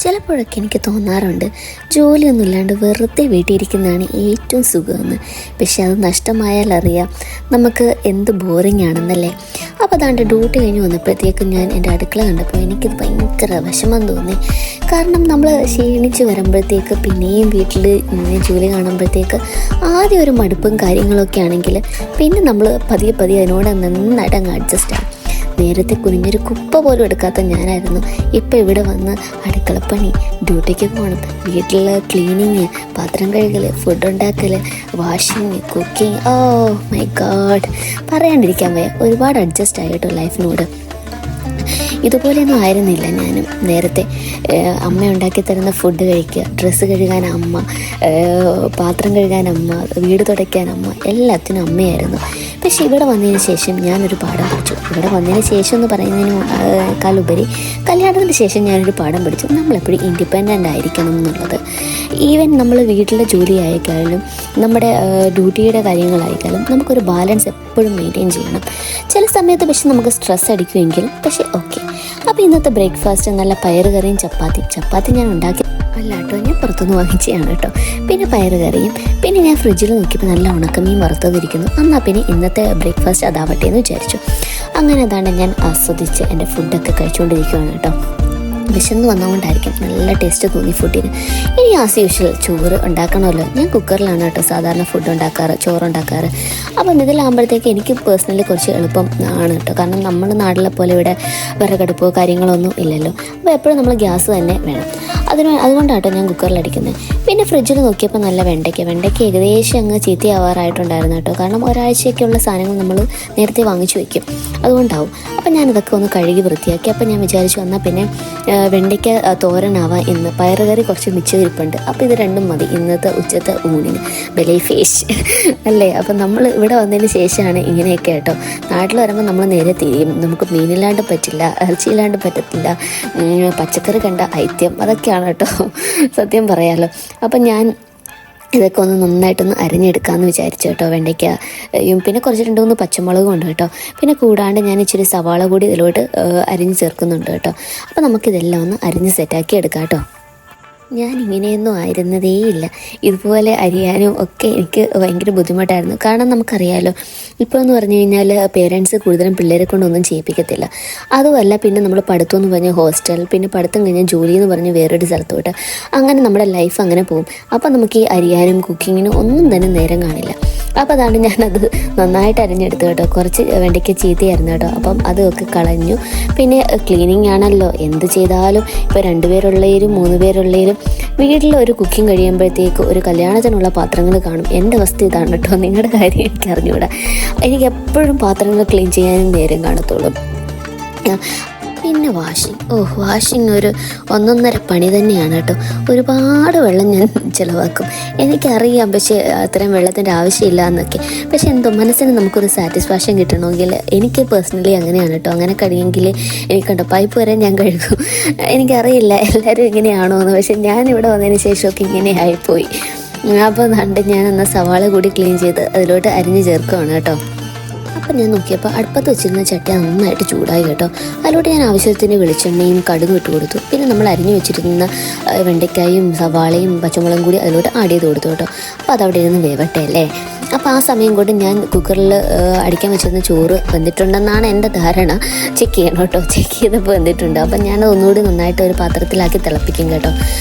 ചിലപ്പോഴൊക്കെ എനിക്ക് തോന്നാറുണ്ട് ജോലിയൊന്നും ഇല്ലാണ്ട് വെറുതെ വീട്ടിലിരിക്കുന്നതാണ് ഏറ്റവും സുഖമെന്ന്. പക്ഷെ അത് നഷ്ടമായാൽ അറിയാം നമുക്ക് എന്ത് ബോറിംഗ് ആണെന്നല്ലേ. അപ്പോൾ അതാണ്ട് ഡ്യൂട്ടി കഴിഞ്ഞ് വന്നപ്പോഴത്തേക്കും ഞാൻ എൻ്റെ അടുക്കള കണ്ടപ്പോൾ എനിക്കത് ഭയങ്കര വിഷമം തോന്നി. കാരണം നമ്മൾ ക്ഷീണിച്ച് വരുമ്പോഴത്തേക്ക് പിന്നെയും വീട്ടിൽ ഇങ്ങനെ ജോലി കാണുമ്പോഴത്തേക്ക് ആദ്യം ഒരു മടുപ്പും കാര്യങ്ങളൊക്കെ ആണെങ്കിൽ പിന്നെ നമ്മൾ പതിയെ അതിനോട് നന്നായിട്ട് അങ്ങ് അഡ്ജസ്റ്റ് ആകും. നേരത്തെ കുനിഞ്ഞൊരു കുപ്പ പോലും എടുക്കാത്ത ഞാനായിരുന്നു ഇപ്പം ഇവിടെ വന്ന് അടുക്കളപ്പണി, ഡ്യൂട്ടിക്ക് പോകണം, വീട്ടിൽ ക്ലീനിങ്, പാത്രം കഴുകൽ, ഫുഡ് ഉണ്ടാക്കൽ, washing, cooking. Oh my god, പറയാണ്ടിരിക്കാൻ വയ്യ. ഒരുപാട് അഡ്ജസ്റ്റ് ആയിട്ടോ ലൈഫിനോട്. ഇതുപോലെയൊന്നും ആയിരുന്നില്ല ഞാനും നേരത്തെ. അമ്മ ഉണ്ടാക്കി തരുന്ന ഫുഡ് കഴിക്കുക, ഡ്രസ്സ് കഴുകാൻ അമ്മ, പാത്രം കഴുകാൻ അമ്മ, വീട് തുടയ്ക്കാൻ അമ്മ, എല്ലാത്തിനും അമ്മയായിരുന്നു. പക്ഷെ ഇവിടെ വന്നതിന് ശേഷം ഞാനൊരു പാഠം പഠിച്ചു. ഇവിടെ വന്നതിന് ശേഷം എന്ന് പറയുന്നതിനേക്കാളുപരി കല്യാണത്തിന് ശേഷം ഞാനൊരു പാഠം പഠിച്ചു. നമ്മളെപ്പോഴും ഇൻഡിപെൻഡൻ്റ് ആയിരിക്കണം എന്നുള്ളത്. ഈവൻ നമ്മൾ വീട്ടിലെ ജോലി ആയിക്കാലും നമ്മുടെ ഡ്യൂട്ടിയുടെ കാര്യങ്ങളായിക്കാലും നമുക്കൊരു ബാലൻസ് എപ്പോഴും മെയിൻറ്റെയിൻ ചെയ്യണം. ചില സമയത്ത് പക്ഷെ നമുക്ക് സ്ട്രെസ് അടിക്കുമെങ്കിലും പക്ഷേ ഓക്കെ. അപ്പോൾ ഇന്നത്തെ ബ്രേക്ക്ഫാസ്റ്റ് നല്ല പയറുകറിയും ചപ്പാത്തി ഞാൻ ഉണ്ടാക്കി അല്ല കേട്ടോ, ഞാൻ പുറത്തുനിന്ന് വാങ്ങിച്ചതാണ് കേട്ടോ. പിന്നെ പയറുകറിയും, പിന്നെ ഞാൻ ഫ്രിഡ്ജിൽ നോക്കിയപ്പോൾ നല്ല ഉണക്കമീൻ വറുത്തതിരിക്കുന്നു. എന്നാൽ പിന്നെ ഇന്നത്തെ ബ്രേക്ക്ഫാസ്റ്റ് അതാവട്ടെ എന്ന് വിചാരിച്ചു. അങ്ങനെ അതാണ് ഞാൻ ആസ്വദിച്ച് എൻ്റെ ഫുഡൊക്കെ കഴിച്ചുകൊണ്ടിരിക്കുകയാണ് കേട്ടോ. വിശന്ന് വന്നുകൊണ്ടായിരിക്കും നല്ല ടേസ്റ്റ് തോന്നി ഫുഡിന്. ഇനി ആസ് യൂഷ്വൽ ചോറ് ഉണ്ടാക്കണമല്ലോ. ഞാൻ കുക്കറിലാണ് കേട്ടോ സാധാരണ ഫുഡ് ഉണ്ടാക്കാറ്, ചോറുണ്ടാക്കാറ്. അപ്പം ഇതിലാകുമ്പോഴത്തേക്ക് എനിക്ക് പേഴ്സണലി കുറച്ച് എളുപ്പം ആണ് കേട്ടോ. കാരണം നമ്മുടെ നാട്ടിലെ പോലെ ഇവിടെ വിറകടുപ്പോ കാര്യങ്ങളൊന്നും ഇല്ലല്ലോ. അപ്പോൾ എപ്പോഴും നമ്മൾ ഗ്യാസ് തന്നെ വേണം. അതുകൊണ്ടാട്ടോ ഞാൻ കുക്കറിലടിക്കുന്നത്. പിന്നെ ഫ്രിഡ്ജിൽ നോക്കിയപ്പോൾ നല്ല വെണ്ടയ്ക്ക ഏകദേശം അങ്ങ് ചീത്തയാവാറായിട്ടുണ്ടായിരുന്നു കേട്ടോ. കാരണം ഒരാഴ്ചയൊക്കെയുള്ള സാധനങ്ങൾ നമ്മൾ നേരത്തെ വാങ്ങിച്ചു വയ്ക്കും, അതുകൊണ്ടാവും. അപ്പം ഞാനിതൊക്കെ ഒന്ന് കഴുകി വൃത്തിയാക്കി. അപ്പം ഞാൻ വിചാരിച്ചു എന്നാൽ പിന്നെ വെണ്ടയ്ക്ക തോരനാവാം ഇന്ന്. പയറുകറി കുറച്ച് മിച്ചമിരിപ്പുണ്ട്. അപ്പോൾ ഇത് രണ്ടും മതി ഇന്നത്തെ ഉച്ചത്തെ ഊണിന്. ബെലൈ ഫിഷ് അല്ലേ. അപ്പം നമ്മൾ ഇവിടെ വന്നതിന് ശേഷമാണ് ഇങ്ങനെയൊക്കെ കേട്ടോ. നാട്ടിൽ വരുമ്പോൾ നമ്മൾ നേരെ തിരിയും. നമുക്ക് മീനില്ലാണ്ട് പറ്റില്ല, ഇറച്ചിയില്ലാണ്ട് പറ്റത്തില്ല, പച്ചക്കറി കണ്ട ഐത്യം അതൊക്കെയാണ് കേട്ടോ സത്യം പറയാമല്ലോ. അപ്പം ഞാൻ ഇതൊക്കെ ഒന്ന് നന്നായിട്ടൊന്ന് അരിഞ്ഞെടുക്കാമെന്ന് വിചാരിച്ചു കേട്ടോ. വെണ്ടയ്ക്കയും പിന്നെ കുറച്ച് 2-3 പച്ചമുളകും ഉണ്ട് കേട്ടോ. പിന്നെ കൂടാണ്ട് ഞാൻ ഇച്ചിരി സവാള കൂടി ഇതിലോട്ട് അരിഞ്ഞ് ചേർക്കുന്നുണ്ട് കേട്ടോ. അപ്പോൾ നമുക്കിതെല്ലാം ഒന്ന് അരിഞ്ഞ് സെറ്റാക്കി എടുക്കാം കേട്ടോ. ഞാൻ ഇങ്ങനെയൊന്നും ആയിരുന്നതേയില്ല. ഇതുപോലെ അരിയാനും ഒക്കെ എനിക്ക് ഭയങ്കര ബുദ്ധിമുട്ടായിരുന്നു. കാരണം നമുക്കറിയാമല്ലോ ഇപ്പോൾ എന്ന് പറഞ്ഞു കഴിഞ്ഞാൽ പേരൻറ്റ്സ് കൂടുതലും പിള്ളേരെ കൊണ്ടൊന്നും ചെയ്യിപ്പിക്കത്തില്ല. അതുമല്ല പിന്നെ നമ്മൾ പഠിത്തം എന്ന് പറഞ്ഞാൽ ഹോസ്റ്റൽ, പിന്നെ പഠിത്തം കഴിഞ്ഞാൽ ജോലി എന്ന് പറഞ്ഞ് വേറൊരു സ്ഥലത്തോട്ട്, അങ്ങനെ നമ്മുടെ ലൈഫ് അങ്ങനെ പോകും. അപ്പോൾ നമുക്ക് ഈ അരിയാനും കുക്കിങ്ങിനും ഒന്നും തന്നെ നേരം കാണില്ല. അപ്പോൾ അതാണ് ഞാനത് നന്നായിട്ട് അരിഞ്ഞെടുത്തു കേട്ടോ. കുറച്ച് വെണ്ടയ്ക്ക ചീത്തയായിരുന്നു കേട്ടോ. അപ്പം അതൊക്കെ കളഞ്ഞു. പിന്നെ ക്ലീനിങ് ആണല്ലോ, എന്ത് ചെയ്താലും ഇപ്പോൾ 2 പേരുള്ളതിലും 3 പേരുള്ളതിലും വീട്ടിൽ ഒരു കുക്കിംഗ് കഴിയുമ്പോഴത്തേക്ക് ഒരു കല്യാണത്തിനുള്ള പാത്രങ്ങൾ കാണും. എൻ്റെ അവസ്ഥ ഇതാണ് കേട്ടോ. നിങ്ങളുടെ കാര്യം എനിക്ക് അറിഞ്ഞുകൂടാ. എനിക്ക് എപ്പോഴും പാത്രങ്ങൾ ക്ലീൻ ചെയ്യാനും നേരം കാണത്തുള്ളൂ. പിന്നെ വാഷിംഗ് ഒരു 1.5 പണി തന്നെയാണ് കേട്ടോ. ഒരുപാട് വെള്ളം ഞാൻ ചിലവാക്കും, എനിക്കറിയാം. പക്ഷേ അത്രയും വെള്ളത്തിൻ്റെ ആവശ്യമില്ല എന്നൊക്കെ. പക്ഷെ എന്തോ മനസ്സിന് നമുക്കൊരു സാറ്റിസ്ഫാക്ഷൻ കിട്ടണമെങ്കിൽ എനിക്ക് പേഴ്സണലി അങ്ങനെയാണ് കേട്ടോ. അങ്ങനെ കഴിയുമെങ്കിൽ എനിക്കുണ്ടോ പൈപ്പ് വരെ ഞാൻ കഴുകും. എനിക്കറിയില്ല എല്ലാവരും എങ്ങനെയാണോ എന്ന്. പക്ഷെ ഞാനിവിടെ വന്നതിന് ശേഷമൊക്കെ ഇങ്ങനെ ആയിപ്പോയി. അപ്പോൾ കണ്ട് ഞാനൊന്ന് സവാള കൂടി ക്ലീൻ ചെയ്ത് അതിലോട്ട് അരിഞ്ഞ് ചേർക്കുകയാണ് കേട്ടോ. അപ്പം ഞാൻ നോക്കിയപ്പോൾ അടുപ്പത്ത് വെച്ചിരുന്ന ചട്ടി നന്നായിട്ട് ചൂടായി കേട്ടോ. അതിലോട്ട് ഞാൻ ആവശ്യത്തിന് വെളിച്ചെണ്ണയും കടുകും ഇട്ട് കൊടുത്തു. പിന്നെ നമ്മൾ അരിഞ്ഞു വെച്ചിരുന്ന വെണ്ടയ്ക്കായും സവാളയും പച്ചമുളകും കൂടി അതിലോട്ട് ആഡ് ചെയ്ത് കൊടുത്തു കേട്ടോ. അപ്പോൾ അതവിടെ ഇരുന്ന് വേവട്ടെ അല്ലേ. അപ്പോൾ ആ സമയം കൊണ്ട് ഞാൻ കുക്കറിൽ അടിക്കാൻ വെച്ചിരുന്ന ചോറ് വെന്തിട്ടുണ്ടെന്നാണ് എൻ്റെ ധാരണ. ചെക്ക് ചെയ്യണം കേട്ടോ. ചെക്ക് ചെയ്തപ്പോൾ വെന്തിട്ടുണ്ട്. അപ്പം ഞാനത് ഒന്നുകൂടി നന്നായിട്ട് ഒരു പാത്രത്തിലാക്കി തിളപ്പിക്കും കേട്ടോ.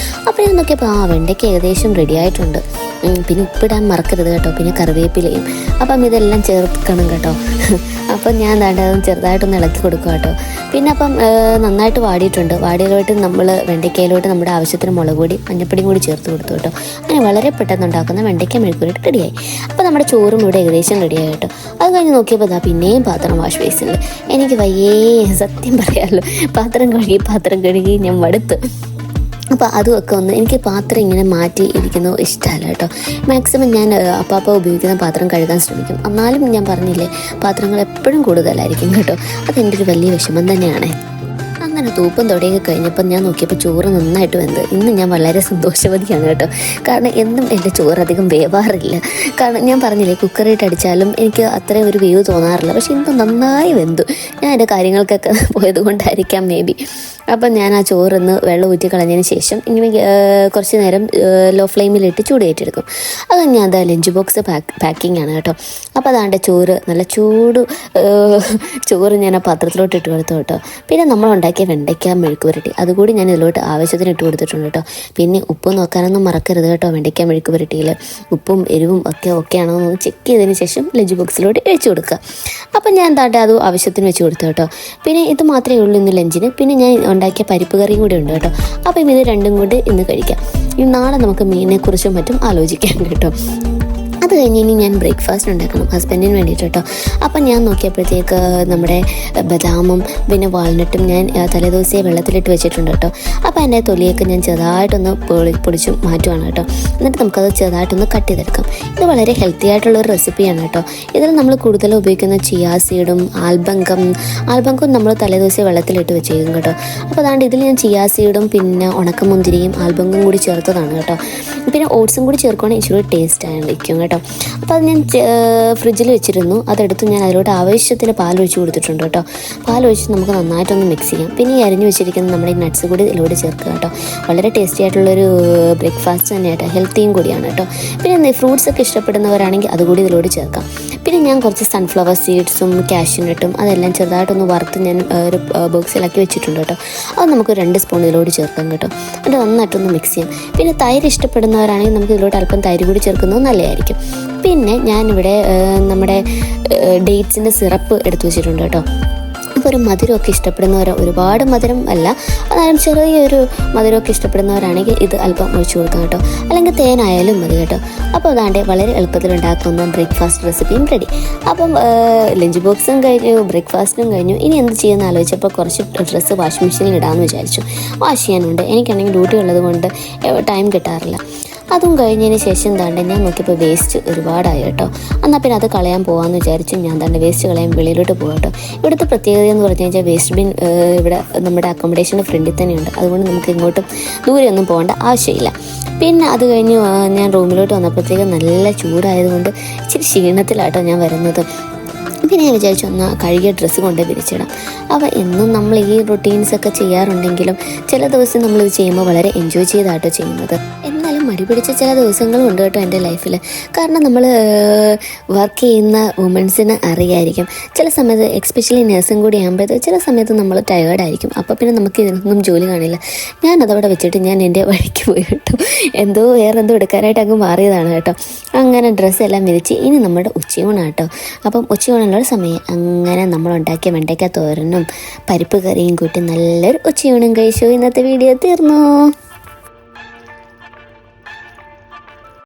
അപ്പോൾ ഞാൻ നോക്കിയപ്പോൾ വെണ്ടയ്ക്ക് ഏകദേശം റെഡി ആയിട്ടുണ്ട്. പിന്നെ ഉപ്പിടാൻ മറക്കരുത് കേട്ടോ. പിന്നെ കറിവേപ്പിലയും. അപ്പം ഇതെല്ലാം ചേർക്കണം കേട്ടോ. അപ്പം ഞാൻ അതൊന്ന് ചെറുതായിട്ടൊന്ന് ഇളക്കി കൊടുക്കുക കേട്ടോ. പിന്നെ അപ്പം നന്നായിട്ട് വാടിയിട്ടുണ്ട്. വാടിയതിലോട്ട് നമ്മൾ വെണ്ടയ്ക്കയിലോട്ട് നമ്മുടെ ആവശ്യത്തിന് മുളക് പൊടി മഞ്ഞപ്പൊടിയും കൂടി ചേർത്ത് കൊടുത്തു കേട്ടോ. അങ്ങനെ വളരെ പെട്ടെന്ന് ഉണ്ടാക്കുന്ന വെണ്ടയ്ക്ക മെഴുക്കുവരട്ടി റെഡിയായി. അപ്പോൾ നമ്മുടെ ചോറും ഇവിടെ ഏകദേശം റെഡിയായി കേട്ടോ. അത് കഴിഞ്ഞ് നോക്കിയപ്പോൾ പിന്നെയും പാത്രം വാഷ് ബേസിൽ. എനിക്ക് വയ്യേ സത്യം പറയാമല്ലോ. പാത്രം കഴുകി ഞാൻ മടുത്ത്. അപ്പോൾ അതുമൊക്കെ ഒന്ന് എനിക്ക് പാത്രം ഇങ്ങനെ മാറ്റി ഇരിക്കുന്നത് ഇഷ്ടമല്ല കേട്ടോ. മാക്സിമം ഞാൻ അപ്പം ഉപയോഗിക്കുന്ന പാത്രം കഴുകാൻ ശ്രമിക്കും. എന്നാലും ഞാൻ പറഞ്ഞില്ലേ പാത്രങ്ങൾ എപ്പോഴും കൂടുതലായിരിക്കും കേട്ടോ. അതെൻ്റെ ഒരു വലിയ വിഷമം തന്നെയാണ്. അങ്ങനെ അങ്ങനെ തൂപ്പം തുടങ്ങി കഴിഞ്ഞപ്പോൾ ഞാൻ നോക്കിയപ്പോൾ ചോറ് നന്നായിട്ട് വെന്ത്. ഇന്ന് ഞാൻ വളരെ സന്തോഷവതിയാണ് കേട്ടോ. കാരണം എന്നും എൻ്റെ ചോറ് അധികം വേവാറില്ല. കാരണം ഞാൻ പറഞ്ഞില്ലേ, കുക്കറിട്ട് അടിച്ചാലും എനിക്ക് അത്രയും ഒരു വേവ് തോന്നാറില്ല. പക്ഷെ ഇന്ന് നന്നായി വെന്തു. ഞാൻ എൻ്റെ കാര്യങ്ങൾക്കൊക്കെ പോയത് കൊണ്ടായിരിക്കാം മേ ബി. അപ്പം ഞാൻ ആ ചോറിന്ന് വെള്ളം ഊറ്റി കളഞ്ഞതിന് ശേഷം ഇങ്ങനെ കുറച്ച് നേരം ലോ ഫ്ലെയിമിലിട്ട് ചൂടേറ്റെടുക്കും. അത് ഞാൻ എന്താ ലഞ്ച് ബോക്സ് പാക്കിംഗ് ആണ് കേട്ടോ. അപ്പോൾ അതാണ്ട് ചോറ് നല്ല ചോറ് ഞാൻ ആ പാത്രത്തിലോട്ട് ഇട്ട് കൊടുത്തു കേട്ടോ. പിന്നെ നമ്മൾ ഉണ്ടാക്കിയ വെണ്ടയ്ക്ക മെഴുക്ക് പുരട്ടി അതുകൂടി ഞാൻ ഇതിലോട്ട് ആവശ്യത്തിന് ഇട്ട് കൊടുത്തിട്ടുണ്ട് കേട്ടോ. പിന്നെ ഉപ്പ് നോക്കാനൊന്നും മറക്കരുത് കേട്ടോ. വെണ്ടയ്ക്ക മെഴുക്ക് പുരട്ടിയിൽ ഉപ്പും എരിവും ഒക്കെ ആണോ എന്ന് ചെക്ക് ചെയ്തതിന് ശേഷം ലഞ്ച് ബോക്സിലോട്ട് വെച്ച് കൊടുക്കുക. അപ്പം ഞാൻ എന്താട്ടെ അത് ആവശ്യത്തിന് വെച്ച് കൊടുത്തു കേട്ടോ. പിന്നെ ഇത് മാത്രമേ ഉള്ളൂ ഇന്ന് ലഞ്ചിന്. പിന്നെ ഞാൻ ഉണ്ടാക്കിയ പരിപ്പ് കറിയും കൂടി ഉണ്ട് കേട്ടോ. അപ്പം ഇത് രണ്ടും കൂടി ഇന്ന് കഴിക്കാം. നാളെ നമുക്ക് മീനിനെക്കുറിച്ചും മറ്റും ആലോചിക്കാം കേട്ടോ. അത് കഴിഞ്ഞ് ഇനി ഞാൻ ബ്രേക്ക്ഫാസ്റ്റ് ഉണ്ടാക്കണം ഹസ്ബൻഡിന് വേണ്ടിയിട്ട് കേട്ടോ. അപ്പം ഞാൻ നോക്കിയപ്പോഴത്തേക്ക് നമ്മുടെ ബദാമും പിന്നെ വാൾനട്ടും ഞാൻ തലേദിവസേ വെള്ളത്തിലിട്ട് വെച്ചിട്ടുണ്ട് കേട്ടോ. അപ്പോൾ എൻ്റെ തൊലിയൊക്കെ ഞാൻ ചെറുതായിട്ടൊന്ന് പൊടിച്ച് മാറ്റുവാണ് കേട്ടോ. എന്നിട്ട് നമുക്കത് ചെറുതായിട്ടൊന്ന് കട്ട് ചെയ്തെടുക്കാം. ഇത് വളരെ ഹെൽത്തി ആയിട്ടുള്ളൊരു റെസിപ്പിയാണ് കേട്ടോ. ഇതിൽ നമ്മൾ കൂടുതലും ഉപയോഗിക്കുന്ന ചിയാ സീഡും ആൽബങ്കം നമ്മൾ തലേദിവസേ വെള്ളത്തിലിട്ട് വെച്ചേക്കും കേട്ടോ. അപ്പോൾ അതാണ്ട് ഇതിൽ ഞാൻ ചിയാ സീഡും പിന്നെ ഉണക്കമുന്തിരിയും ആൽബങ്കം കൂടി ചേർത്തതാണ് കേട്ടോ. പിന്നെ ഓട്സും കൂടി ചേർക്കുകയാണെങ്കിൽ ഇച്ചിരി ടേസ്റ്റ് ആയിരിക്കും കേട്ടോ. അപ്പോൾ അത് ഞാൻ ഫ്രിഡ്ജിൽ വെച്ചിരുന്നു. അതെടുത്ത് ഞാൻ അതിലോട്ട് ആവശ്യത്തിന് പാലൊഴിച്ച് കൊടുത്തിട്ടുണ്ട് കേട്ടോ. പാലൊഴിച്ച് നമുക്ക് നന്നായിട്ടൊന്ന് മിക്സ് ചെയ്യാം. പിന്നെ ഈ അരിഞ്ഞു വെച്ചിരിക്കുന്ന നമ്മുടെ ഈ നട്ട്സ് കൂടി ഇതിലൂടെ ചേർക്കുക കേട്ടോ. വളരെ ടേസ്റ്റി ആയിട്ടുള്ളൊരു ബ്രേക്ക്ഫാസ്റ്റ് തന്നെയാട്ടോ. ഹെൽത്തിയും കൂടിയാണ് കേട്ടോ. പിന്നെ ഫ്രൂട്ട്സ് ഒക്കെ ഇഷ്ടപ്പെടുന്നവരാണെങ്കിൽ അതുകൂടി ഇതിലൂടെ ചേർക്കാം. പിന്നെ ഞാൻ കുറച്ച് സൺഫ്ലവർ സീഡ്സും കാഷ്യൂനട്ടും അതെല്ലാം ചെറുതായിട്ടൊന്ന് വറുത്ത് ഞാൻ ഒരു ബോക്സിലാക്കി വെച്ചിട്ടുണ്ട് കേട്ടോ. അത് നമുക്ക് 2 സ്പൂൺ ഇതിലോട്ട് ചേർക്കാം കേട്ടോ. അത് നന്നായിട്ടൊന്ന് മിക്സ് ചെയ്യാം. പിന്നെ തൈര് ഇഷ്ടപ്പെടുന്നവരാണെങ്കിൽ നമുക്ക് ഇതിലോട്ട് അല്പം തൈര് കൂടി ചേർക്കുന്നത് നല്ലതായിരിക്കും. പിന്നെ ഞാനിവിടെ നമ്മുടെ ഡേറ്റ്സിൻ്റെ സിറപ്പ് എടുത്തു വെച്ചിട്ടുണ്ട് കേട്ടോ. അപ്പോൾ ഒരു മധുരമൊക്കെ ഇഷ്ടപ്പെടുന്നവർ, ഒരുപാട് മധുരം അല്ല, എന്നാലും ചെറിയൊരു മധുരമൊക്കെ ഇഷ്ടപ്പെടുന്നവരാണെങ്കിൽ ഇത് അല്പം ഒഴിച്ചു കൊടുക്കാം കേട്ടോ. അല്ലെങ്കിൽ തേനായാലും മതി കേട്ടോ. അപ്പോൾ അതാണ്ട് വളരെ എളുപ്പത്തിൽ ഉണ്ടാക്കുന്ന ബ്രേക്ക്ഫാസ്റ്റ് റെസിപ്പിയും റെഡി. അപ്പം ലഞ്ച് ബോക്സും കഴിഞ്ഞു, ബ്രേക്ക്ഫാസ്റ്റും കഴിഞ്ഞു. ഇനി എന്ത് ചെയ്യുമെന്ന് ആലോചിച്ചപ്പോൾ കുറച്ച് ഡ്രസ്സ് വാഷിംഗ് മെഷീനിൽ ഇടാമെന്ന് വിചാരിച്ചു. വാഷ് ചെയ്യാനുണ്ട്. എനിക്കാണെങ്കിൽ ഡ്യൂട്ടി ഉള്ളത് കൊണ്ട് ടൈം കിട്ടാറില്ല. അതും കഴിഞ്ഞതിന് ശേഷം താണ്ട് ഞാൻ നോക്കിയപ്പോൾ വേസ്റ്റ് ഒരുപാടായി കേട്ടോ. എന്നാൽ പിന്നെ അത് കളയാൻ പോകാമെന്ന് വിചാരിച്ചു. ഞാൻ താണ്ട് വേസ്റ്റ് കളയാൻ വെളിയിലോട്ട് പോകാം കേട്ടോ. ഇവിടുത്തെ പ്രത്യേകത എന്ന് പറഞ്ഞു കഴിഞ്ഞാൽ വേസ്റ്റ് ബിൻ ഇവിടെ നമ്മുടെ അക്കോമഡേഷൻ്റെ ഫ്രണ്ടിൽ തന്നെയുണ്ട്. അതുകൊണ്ട് നമുക്ക് ഇങ്ങോട്ടും ദൂരെയൊന്നും പോകേണ്ട ആവശ്യമില്ല. പിന്നെ അത് കഴിഞ്ഞ് ഞാൻ റൂമിലോട്ട് വന്നപ്പോഴത്തേക്ക് നല്ല ചൂടായതുകൊണ്ട് ഇച്ചിരി ക്ഷീണത്തിലാട്ടോ ഞാൻ വരുന്നത്. പിന്നെ ഞാൻ വിചാരിച്ചു എന്നാൽ കഴുകിയ ഡ്രസ്സ് കൊണ്ട് വിരിച്ചിടാം. അപ്പോൾ എന്നും നമ്മൾ ഈ റൊട്ടീൻസൊക്കെ ചെയ്യാറുണ്ടെങ്കിലും ചില ദിവസം നമ്മളിത് ചെയ്യുമ്പോൾ വളരെ എൻജോയ് ചെയ്താട്ടോ ചെയ്യുന്നത്. എന്നാലും മടി പിടിച്ച ചില ദിവസങ്ങളും ഉണ്ട് കേട്ടോ എൻ്റെ ലൈഫിൽ. കാരണം നമ്മൾ വർക്ക് ചെയ്യുന്ന വുമൻസിന് അറിയായിരിക്കും ചില സമയത്ത്, എക്സ്പെഷ്യലി നഴ്സും കൂടി ആകുമ്പോഴത്തേക്ക് ചില സമയത്ത് നമ്മൾ ടയേർഡായിരിക്കും. അപ്പോൾ പിന്നെ നമുക്ക് ഇതിനൊന്നും ജോലി കാണില്ല. ഞാനതവിടെ വെച്ചിട്ട് ഞാൻ എൻ്റെ വഴിക്ക് പോയി കേട്ടോ. വേറെ എന്തോ എടുക്കാനായിട്ട് അങ്ങ് മാറിയതാണ് കേട്ടോ. അങ്ങനെ ഡ്രസ്സെല്ലാം വിരിച്ച് ഇനി നമ്മുടെ ഉച്ചയൂണാട്ടോ. അപ്പം ഉച്ചയൂണുള്ള സമയം അങ്ങനെ നമ്മൾ ഉണ്ടാക്കിയ വെണ്ടയ്ക്ക തോരനും പരിപ്പ് കറിയും കൂട്ടി നല്ലൊരു ഉച്ചയൂണും കഴിച്ചു. ഇന്നത്തെ വീഡിയോ തീർന്നു.